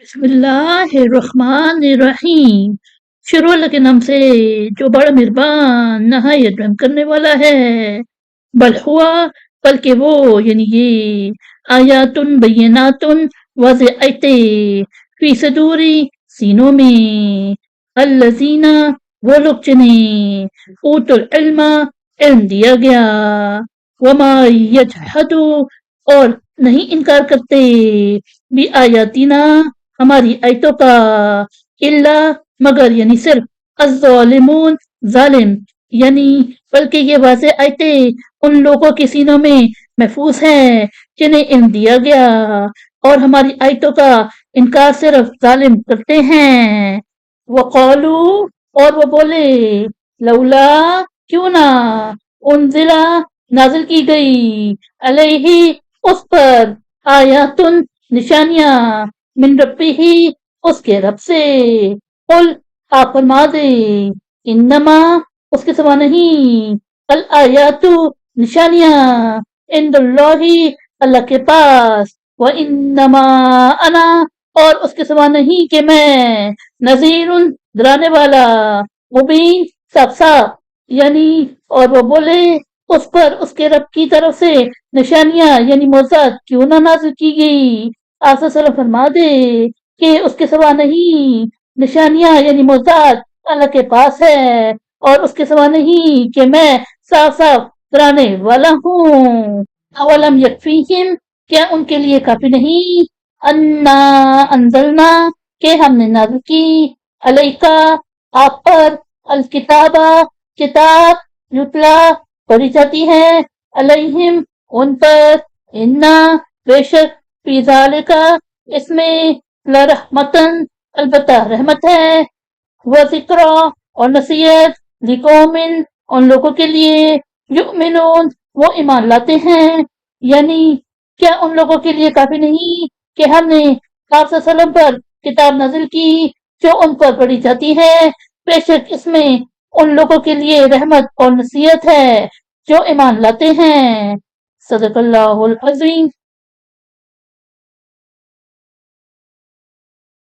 بسم اللہ الرحمن الرحیم۔ شروع اللہ کے نام سے جو بڑا مہربان نہایت رحم کرنے والا ہے۔ بل ہوا بلکہ وہ یعنی یہ آیاتن بیناتن واضح آیتیں فی صدوری سینوں میں الذین وہ لوگ جنہیں اوت العلم علم دیا گیا وما یجحد اور نہیں انکار کرتے بھی آیاتنا ہماری آیتوں کا الا مگر یعنی صرف الظالمون ظالم یعنی بلکہ یہ واضح آیتیں ان لوگوں کے سینوں میں محفوظ ہیں جنہیں علم دیا گیا اور ہماری آیتوں کا انکار صرف ظالم کرتے ہیں۔ وقالو اور وہ بولے لولا کیوں نہ انزلہ نازل کی گئی علیہ اس پر آیاتن نشانیاں من ربی ہی اس کے رب سے قل آپ فرما دے انما اس کے سوا نہیں الآیات نشانیاں عند اللہ اللہ کے پاس وانما انا اور اس کے سوا نہیں کہ میں نذیر ڈرانے والا مبین صاف صاف یعنی اور وہ بولے اس پر اس کے رب کی طرف سے نشانیاں یعنی معجزات کیوں نہ نازل کی گئی۔ آپ صلی اللہ علیہ وسلم فرما دے کہ اس کے سوا نہیں نشانیاں یعنی معجزات اللہ کے پاس ہے اور اس کے سوا نہیں کہ میں صاف صاف ڈرانے والا ہوں۔ اولم یکفیہم کیا ان کے لیے کافی نہیں انا انزلنا کہ ہم نے نازل کی علیکا آپ پر الکتابہ کتاب یتلا پڑھی جاتی ہے علیہم ان پر انا بے شک فی ذالکا اس میں لرحمتن البتہ رحمت ہے و ذکر اور نصیحت لقومن ان لوگوں کے لیے یؤمنون وہ ایمان لاتے ہیں یعنی کیا ان لوگوں کے لیے کافی نہیں کہ ہم نے آپ صلی اللہ علیہ وسلم پر کتاب نازل کی جو ان پر پڑھی جاتی ہے بے شک اس میں ان لوگوں کے لیے رحمت اور نصیحت ہے جو ایمان لاتے ہیں۔ صدق اللہ العظیم۔